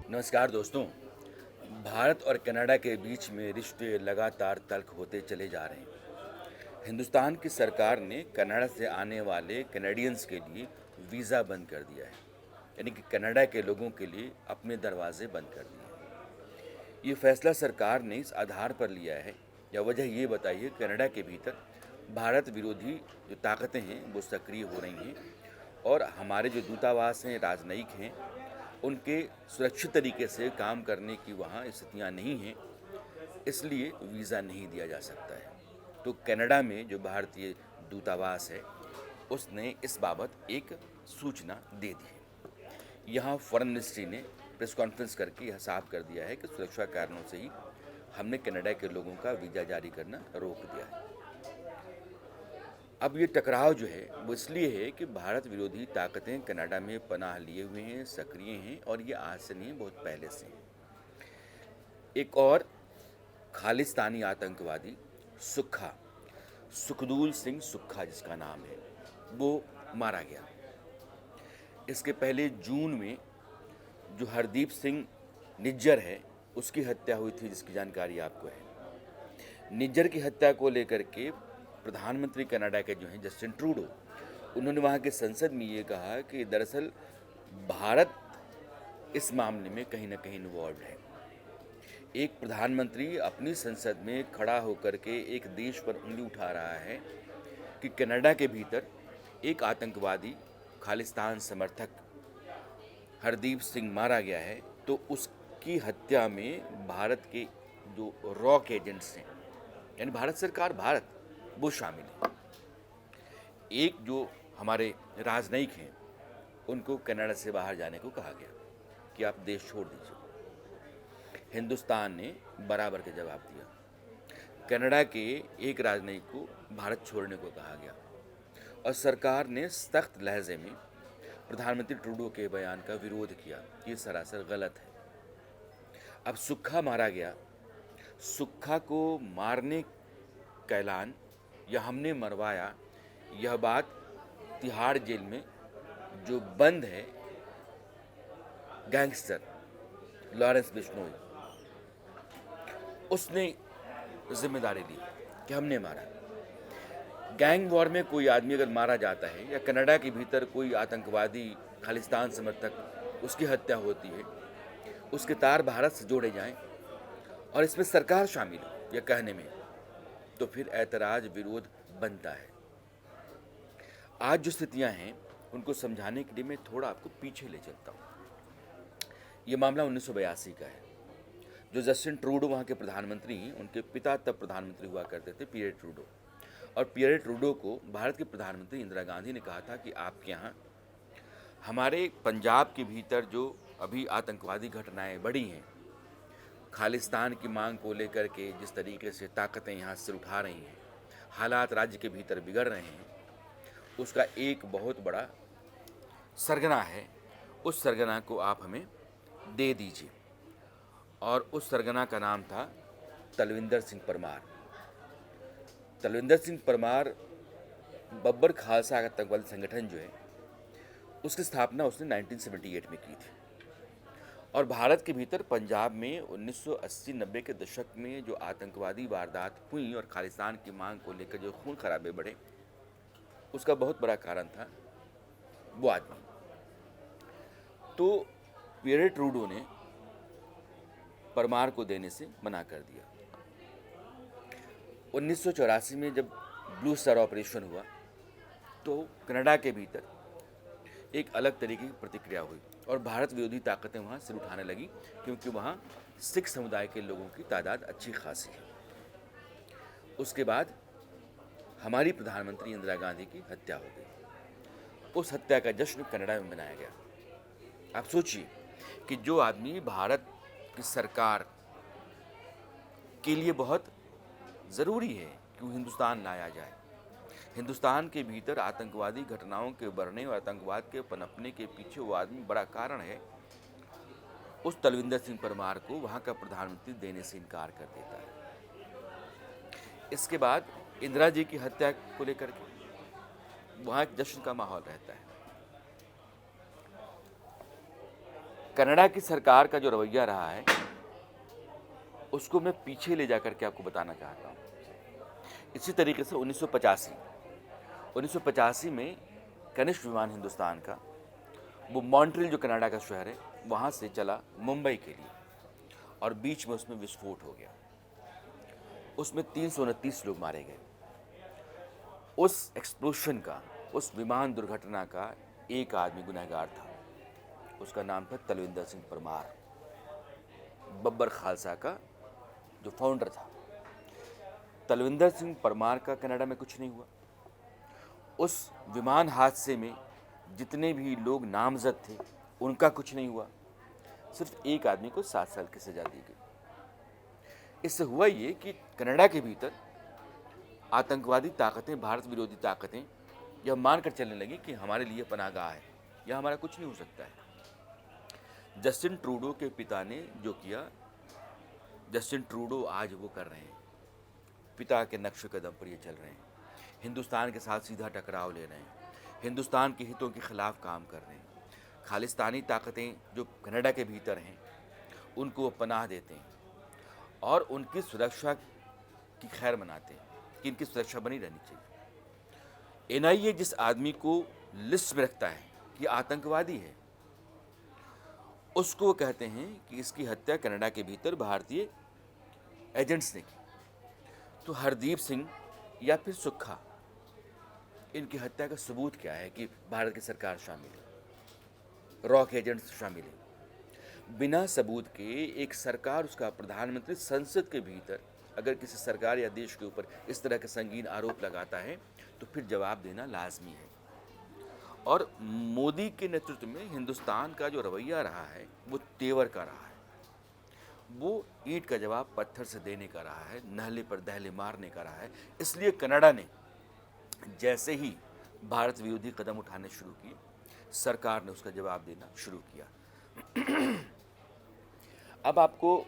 नमस्कार दोस्तों। भारत और कनाडा के बीच में रिश्ते लगातार तल्ख होते चले जा रहे हैं। हिंदुस्तान की सरकार ने कनाडा से आने वाले कैनेडियंस के लिए वीज़ा बंद कर दिया है, यानी कि कनाडा के लोगों के लिए अपने दरवाजे बंद कर दिए हैं। ये फैसला सरकार ने इस आधार पर लिया है, या वजह ये बताइए, कनाडा के भीतर भारत विरोधी जो ताकतें हैं वो सक्रिय हो रही हैं और हमारे जो दूतावास हैं, राजनयिक हैं, उनके सुरक्षित तरीके से काम करने की वहाँ स्थितियाँ नहीं हैं, इसलिए वीज़ा नहीं दिया जा सकता है। तो कनाडा में जो भारतीय दूतावास है उसने इस बाबत एक सूचना दे दी है। यहाँ फॉरेन मिनिस्ट्री ने प्रेस कॉन्फ्रेंस करके यह साफ कर दिया है कि सुरक्षा कारणों से ही हमने कनाडा के लोगों का वीज़ा जारी करना रोक दिया है। अब ये टकराव जो है वो इसलिए है कि भारत विरोधी ताकतें कनाडा में पनाह लिए हुए हैं, सक्रिय हैं, और ये आज से नहीं, बहुत पहले से हैं। एक और खालिस्तानी आतंकवादी सुखदूल सिंह सुक्खा जिसका नाम है, वो मारा गया। इसके पहले जून में जो हरदीप सिंह निज्जर है उसकी हत्या हुई थी, जिसकी जानकारी आपको है। निज्जर की हत्या को लेकर के प्रधानमंत्री कनाडा के जो हैं जस्टिन ट्रूडो, उन्होंने वहाँ के संसद में ये कहा कि दरअसल भारत इस मामले में कहीं ना कहीं इन्वॉल्व है। एक प्रधानमंत्री अपनी संसद में खड़ा होकर के एक देश पर उंगली उठा रहा है कि कनाडा के भीतर एक आतंकवादी खालिस्तान समर्थक हरदीप सिंह मारा गया है, तो उसकी हत्या में भारत के जो रॉक एजेंट्स हैं, यानी भारत सरकार, भारत, वो शामिल है। एक जो हमारे राजनयिक हैं उनको कनाडा से बाहर जाने को कहा गया कि आप देश छोड़ दीजिए। हिंदुस्तान ने बराबर का जवाब दिया। कनाडा के एक राजनयिक को भारत छोड़ने को कहा गया और सरकार ने सख्त लहजे में प्रधानमंत्री ट्रूडो के बयान का विरोध किया। ये सरासर गलत है। अब सुक्खा मारा गया, सुक्खा को मारने का ऐलान या हमने मरवाया, यह बात तिहाड़ जेल में जो बंद है गैंगस्टर लॉरेंस बिश्नोई, उसने जिम्मेदारी ली कि हमने मारा। गैंग वॉर में कोई आदमी अगर मारा जाता है या कनाडा के भीतर कोई आतंकवादी खालिस्तान समर्थक उसकी हत्या होती है, उसके तार भारत से जोड़े जाएं और इसमें सरकार शामिल हो यह कहने में, तो फिर ऐतराज, विरोध बनता है। आज जो स्थितियां हैं उनको समझाने के लिए मैं थोड़ा आपको पीछे ले चलता हूँ। ये मामला 1982 का है। जो जस्टिन ट्रूडो वहाँ के प्रधानमंत्री हैं, उनके पिता तब प्रधानमंत्री हुआ करते थे, पियरे ट्रूडो। और पियरे ट्रूडो को भारत के प्रधानमंत्री इंदिरा गांधी ने कहा था कि आपके यहाँ हमारे पंजाब के भीतर जो अभी आतंकवादी घटनाएं बढ़ी हैं, खालिस्तान की मांग को लेकर के जिस तरीके से ताकतें यहाँ से उठा रही हैं, हालात राज्य के भीतर बिगड़ रहे हैं, उसका एक बहुत बड़ा सरगना है। उस सरगना को आप हमें दे दीजिए। और उस सरगना का नाम था तलविंदर सिंह परमार। तलविंदर सिंह परमार बब्बर खालसा आतंकवादी संगठन जो है उसकी स्थापना उसने 1978 में की थी। और भारत के भीतर पंजाब में 1980-90 के दशक में जो आतंकवादी वारदात हुई और खालिस्तान की मांग को लेकर जो खून खराबे बढ़े, उसका बहुत बड़ा कारण था वो आदमी। तो पियरे ट्रूडो ने परमार को देने से मना कर दिया। 1984 में जब ब्लू स्टार ऑपरेशन हुआ तो कनाडा के भीतर एक अलग तरीके की प्रतिक्रिया हुई और भारत विरोधी ताकतें वहाँ सिर उठाने लगी, क्योंकि वहाँ सिख समुदाय के लोगों की तादाद अच्छी खासी है। उसके बाद हमारी प्रधानमंत्री इंदिरा गांधी की हत्या हो गई। उस हत्या का जश्न कनाडा में मनाया गया। आप सोचिए कि जो आदमी भारत की सरकार के लिए बहुत ज़रूरी है कि वो हिंदुस्तान लाया जाए, हिंदुस्तान के भीतर आतंकवादी घटनाओं के बढ़ने और आतंकवाद के पनपने के पीछे वो आदमी बड़ा कारण है, उस तलविंदर सिंह परमार को वहाँ का प्रधानमंत्री देने से इनकार कर देता है। इसके बाद इंदिरा जी की हत्या को लेकर के वहाँ एक जश्न का माहौल रहता है। कनाडा की सरकार का जो रवैया रहा है उसको मैं पीछे ले जाकर के आपको बताना चाहता हूँ। इसी तरीके से 1985 में कनिष्क विमान हिंदुस्तान का, वो मॉन्ट्रियल जो कनाडा का शहर है वहाँ से चला मुंबई के लिए, और बीच में उसमें विस्फोट हो गया। उसमें 329 लोग मारे गए। उस एक्सप्लोशन का, उस विमान दुर्घटना का एक आदमी गुनहगार था। उसका नाम था तलविंदर सिंह परमार, बब्बर खालसा का जो फाउंडर था। तलविंदर सिंह परमार का कनाडा में कुछ नहीं हुआ। उस विमान हादसे में जितने भी लोग नामजद थे उनका कुछ नहीं हुआ। सिर्फ एक आदमी को 7 साल की सजा दी गई। इससे हुआ ये कि कनाडा के भीतर आतंकवादी ताकतें, भारत विरोधी ताकतें यह मानकर चलने लगी कि हमारे लिए पनाहगाह है, यह हमारा कुछ नहीं हो सकता है। जस्टिन ट्रूडो के पिता ने जो किया, जस्टिन ट्रूडो आज वो कर रहे हैं। पिता के नक्श कदम पर ये चल रहे हैं। हिंदुस्तान के साथ सीधा टकराव ले रहे हैं। हिंदुस्तान के हितों के खिलाफ काम कर रहे हैं। खालिस्तानी ताकतें जो कनाडा के भीतर हैं उनको वो पनाह देते हैं और उनकी सुरक्षा की खैर मनाते हैं कि इनकी सुरक्षा बनी रहनी चाहिए। एनआईए जिस आदमी को लिस्ट में रखता है कि आतंकवादी है, उसको वो कहते हैं कि इसकी हत्या कनाडा के भीतर भारतीय एजेंट्स ने की। तो हरदीप सिंह या फिर सुक्खा, इनकी हत्या का सबूत क्या है कि भारत की सरकार शामिल है, रॉक एजेंट्स शामिल है? बिना सबूत के एक सरकार, उसका प्रधानमंत्री संसद के भीतर अगर किसी सरकार या देश के ऊपर इस तरह के संगीन आरोप लगाता है तो फिर जवाब देना लाजमी है। और मोदी के नेतृत्व में हिंदुस्तान का जो रवैया रहा है वो तेवर का रहा है। वो ईंट का जवाब पत्थर से देने का रहा है, नहले पर दहले मारने का रहा है। इसलिए कनाडा ने जैसे ही भारत विरोधी कदम उठाने शुरू किए, सरकार ने उसका जवाब देना शुरू किया। अब आपको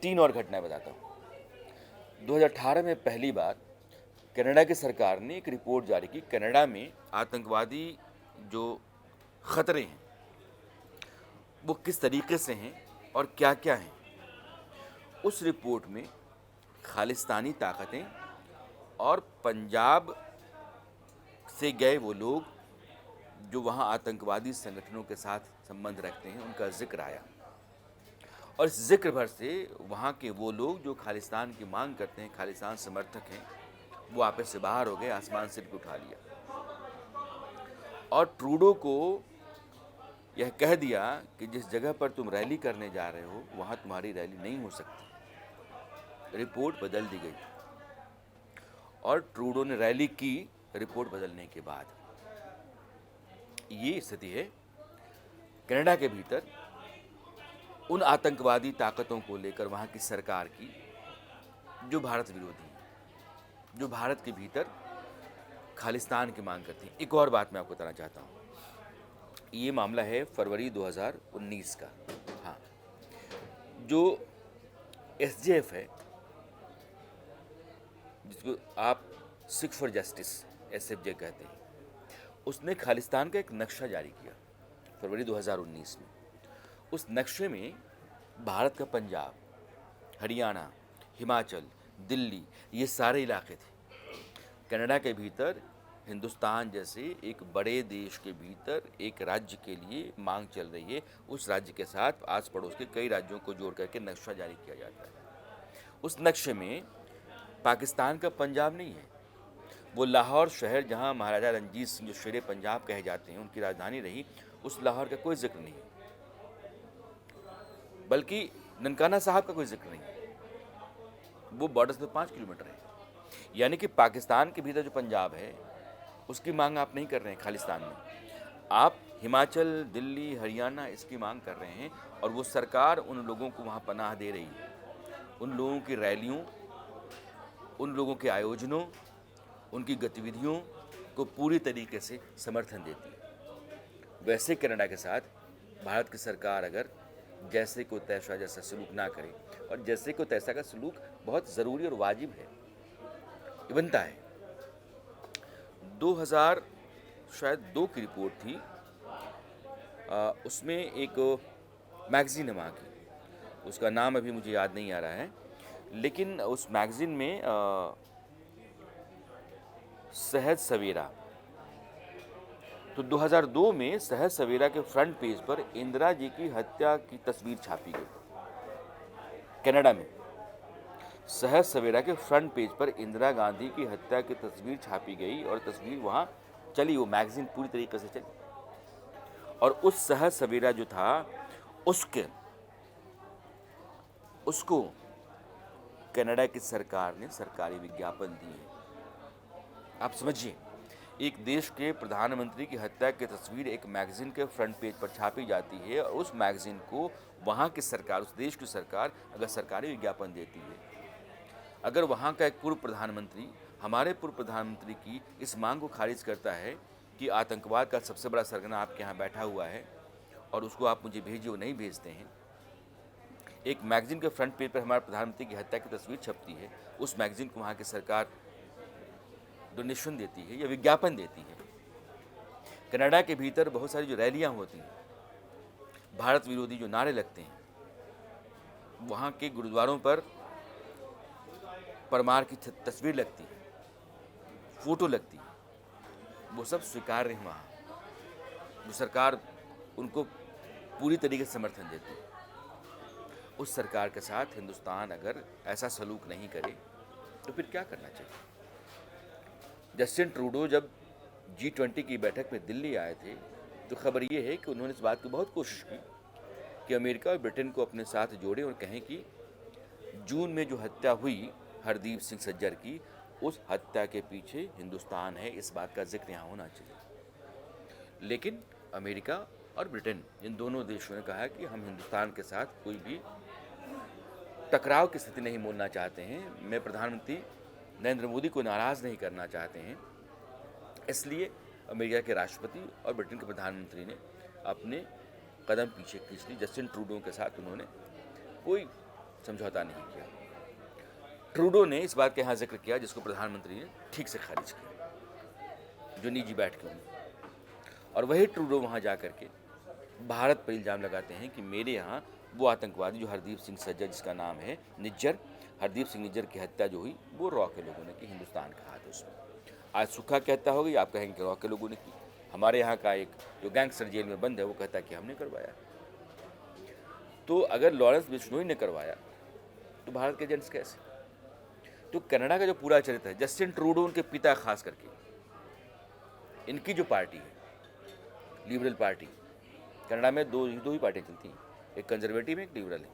3 और घटनाएं बताता हूँ। 2018 में पहली बार कनाडा की सरकार ने एक रिपोर्ट जारी की। कनाडा में आतंकवादी जो खतरे हैं वो किस तरीके से हैं और क्या क्या हैं। उस रिपोर्ट में खालिस्तानी ताकतें और पंजाब से गए वो लोग जो वहाँ आतंकवादी संगठनों के साथ संबंध रखते हैं उनका जिक्र आया। और इस जिक्र भर से वहाँ के वो लोग जो खालिस्तान की मांग करते हैं, खालिस्तान समर्थक हैं, वो आपस से बाहर हो गए, आसमान सिर पे उठा लिया। और ट्रूडो को यह कह दिया कि जिस जगह पर तुम रैली करने जा रहे हो वहाँ तुम्हारी रैली नहीं हो सकती। रिपोर्ट बदल दी गई और ट्रूडो ने रैली की। रिपोर्ट बदलने के बाद ये स्थिति है कनाडा के भीतर उन आतंकवादी ताकतों को लेकर वहाँ की सरकार की जो भारत विरोधी है, जो भारत के भीतर खालिस्तान की मांग करती है। एक और बात मैं आपको बताना चाहता हूँ। ये मामला है फरवरी 2019 का। हाँ, जो एसजेएफ है, जिसको आप सिख फॉर जस्टिस एसएफजे कहते हैं, उसने खालिस्तान का एक नक्शा जारी किया फरवरी 2019 में। उस नक्शे में भारत का पंजाब, हरियाणा, हिमाचल, दिल्ली, ये सारे इलाके थे। कनाडा के भीतर हिंदुस्तान जैसे एक बड़े देश के भीतर एक राज्य के लिए मांग चल रही है, उस राज्य के साथ आस पड़ोस के कई राज्यों को जोड़ करके नक्शा जारी किया जाता है। उस नक्शे में पाकिस्तान का पंजाब नहीं है। वो लाहौर शहर जहां महाराजा रंजीत सिंह जो शेरे पंजाब कहे जाते हैं उनकी राजधानी रही, उस लाहौर का कोई जिक्र नहीं है। बल्कि ननकाना साहब का कोई जिक्र नहीं है। वो बॉर्डर से 5 किलोमीटर है। यानी कि पाकिस्तान के भीतर जो पंजाब है उसकी मांग आप नहीं कर रहे हैं खालिस्तान में, आप हिमाचल, दिल्ली, हरियाणा इसकी मांग कर रहे हैं। और वो सरकार उन लोगों को वहाँ पनाह दे रही है, उन लोगों की रैलियों, उन लोगों के आयोजनों, उनकी गतिविधियों को पूरी तरीके से समर्थन देती है। वैसे कनाडा के साथ भारत की सरकार अगर जैसे को तैसा जैसा सलूक ना करे, और जैसे को तैसा का सलूक बहुत ज़रूरी और वाजिब है, ये बनता है। 2002 की रिपोर्ट थी, उसमें एक मैगज़ीन है वहाँ की, उसका नाम अभी मुझे याद नहीं आ रहा है, लेकिन उस मैगज़ीन में सहज सवेरा, तो 2002 में सहज सवेरा के फ्रंट पेज पर इंदिरा जी की हत्या की तस्वीर छापी गई कनाडा में। सहज सवेरा के फ्रंट पेज पर इंदिरा गांधी की हत्या की तस्वीर छापी गई और तस्वीर वहाँ चली, वो मैगज़ीन पूरी तरीके से चली। और उस सहज सवेरा जो था उसको कनाडा की सरकार ने सरकारी विज्ञापन दिए। आप समझिए, एक देश के प्रधानमंत्री की हत्या की तस्वीर एक मैगज़ीन के फ्रंट पेज पर छापी जाती है और उस मैगज़ीन को वहाँ की सरकार, उस देश की सरकार अगर सरकारी विज्ञापन देती है, अगर वहाँ का एक पूर्व प्रधानमंत्री हमारे पूर्व प्रधानमंत्री की इस मांग को खारिज करता है कि आतंकवाद का सबसे बड़ा सरगना आपके यहाँ बैठा हुआ है और उसको आप मुझे भेजिए, वो नहीं भेजते हैं, एक मैगज़ीन के फ्रंट पेज पर हमारे प्रधानमंत्री की हत्या की तस्वीर छपती है, उस मैगज़ीन को वहाँ की सरकार डोनेशन देती है या विज्ञापन देती है। कनाडा के भीतर बहुत सारी जो रैलियाँ होती हैं, भारत विरोधी जो नारे लगते हैं, वहाँ के गुरुद्वारों पर परमार की तस्वीर लगती है, फोटो लगती है, वो सब स्वीकार्य है वहाँ, जो सरकार उनको पूरी तरीके से समर्थन देती है। उस सरकार के साथ हिंदुस्तान अगर ऐसा सलूक नहीं करे तो फिर क्या करना चाहिए? जस्टिन ट्रूडो जब G20 की बैठक में दिल्ली आए थे तो खबर ये है कि उन्होंने इस बात की बहुत कोशिश की कि अमेरिका और ब्रिटेन को अपने साथ जोड़ें और कहें कि जून में जो हत्या हुई हरदीप सिंह सज्जर की, उस हत्या के पीछे हिंदुस्तान है, इस बात का जिक्र यहाँ होना चाहिए। लेकिन अमेरिका और ब्रिटेन, इन दोनों देशों ने कहा कि हम हिंदुस्तान के साथ कोई भी टकराव की स्थिति नहीं मोलना चाहते हैं, मैं प्रधानमंत्री नरेंद्र मोदी को नाराज़ नहीं करना चाहते हैं, इसलिए अमेरिका के राष्ट्रपति और ब्रिटेन के प्रधानमंत्री ने अपने कदम पीछे खींच ली। जस्टिन ट्रूडो के साथ उन्होंने कोई समझौता नहीं किया। ट्रूडो ने इस बात का यहाँ जिक्र किया जिसको प्रधानमंत्री ने ठीक से खारिज किया, जो निजी बैठकें हुई, और वही ट्रूडो वहाँ जा कर के भारत पर इल्ज़ाम लगाते हैं कि मेरे यहाँ वो आतंकवादी जो हरदीप सिंह सज्जर, जिसका नाम है निज्जर, हरदीप सिंह निज्जर की हत्या जो हुई वो रॉ के लोगों ने की, हिंदुस्तान का हाथ उसमें। आज सुखा की हत्या हो गई, आप कहेंगे कि रॉ के लोगों ने की। हमारे यहाँ का एक जो गैंगस्टर जेल में बंद है वो कहता है कि हमने करवाया। तो अगर लॉरेंस बिश्नोई ने करवाया तो भारत के एजेंट्स कैसे? तो कनाडा का जो पूरा चरित्र है, जस्टिन ट्रूडो उनके पिता खास करके, इनकी जो पार्टी है लिबरल पार्टी, कनाडा में दो ही पार्टियाँ चलती हैं, एक कंजर्वेटिव है, एक लिबरल है,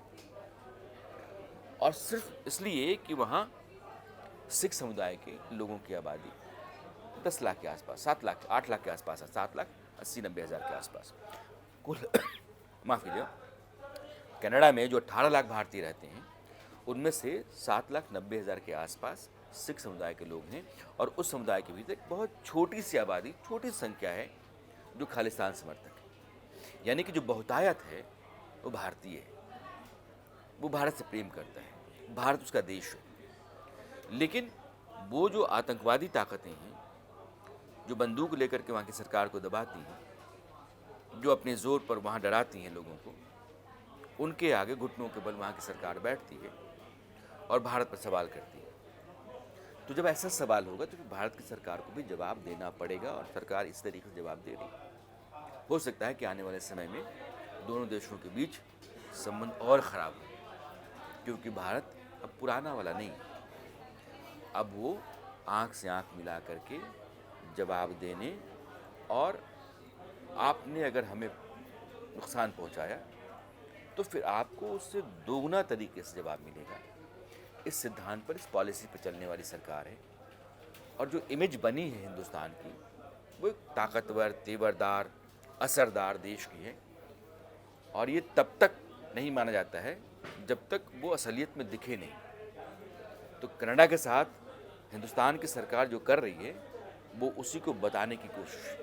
और सिर्फ इसलिए कि वहाँ सिख समुदाय के लोगों की आबादी 10 लाख के आसपास, 7 लाख 8 लाख के आसपास है, 7,80,90,000 के आसपास कुल माफ़ कीजिए, कनाडा में जो 18 लाख भारतीय रहते हैं उनमें से 7,90,000 के आसपास सिख समुदाय के लोग हैं, और उस समुदाय के भीतर एक बहुत छोटी सी आबादी, छोटी संख्या है जो खालिस्तान समर्थक है। यानी कि जो बहुतायत है वो भारतीय है, वो भारत से प्रेम करता है, भारत उसका देश है। लेकिन वो जो आतंकवादी ताकतें हैं जो बंदूक लेकर के वहाँ की सरकार को दबाती हैं, जो अपने ज़ोर पर वहाँ डराती हैं लोगों को, उनके आगे घुटनों के बल वहाँ की सरकार बैठती है और भारत पर सवाल करती है। तो जब ऐसा सवाल होगा तो फिर भारत की सरकार को भी जवाब देना पड़ेगा, और सरकार इस तरीके से जवाब दे रही है। हो सकता है कि आने वाले समय में दोनों देशों के बीच संबंध और ख़राब हो, क्योंकि भारत अब पुराना वाला नहीं, अब वो आँख से आँख मिला करके जवाब देने, और आपने अगर हमें नुकसान पहुंचाया तो फिर आपको उससे दोगुना तरीके से जवाब मिलेगा। इस सिद्धांत पर, इस पॉलिसी पर चलने वाली सरकार है, और जो इमेज बनी है हिंदुस्तान की वो एक ताकतवर, तेवरदार, असरदार देश की है, और ये तब तक नहीं माना जाता है जब तक वो असलियत में दिखे नहीं। तो कनाडा के साथ हिंदुस्तान की सरकार जो कर रही है वो उसी को बताने की कोशिश है।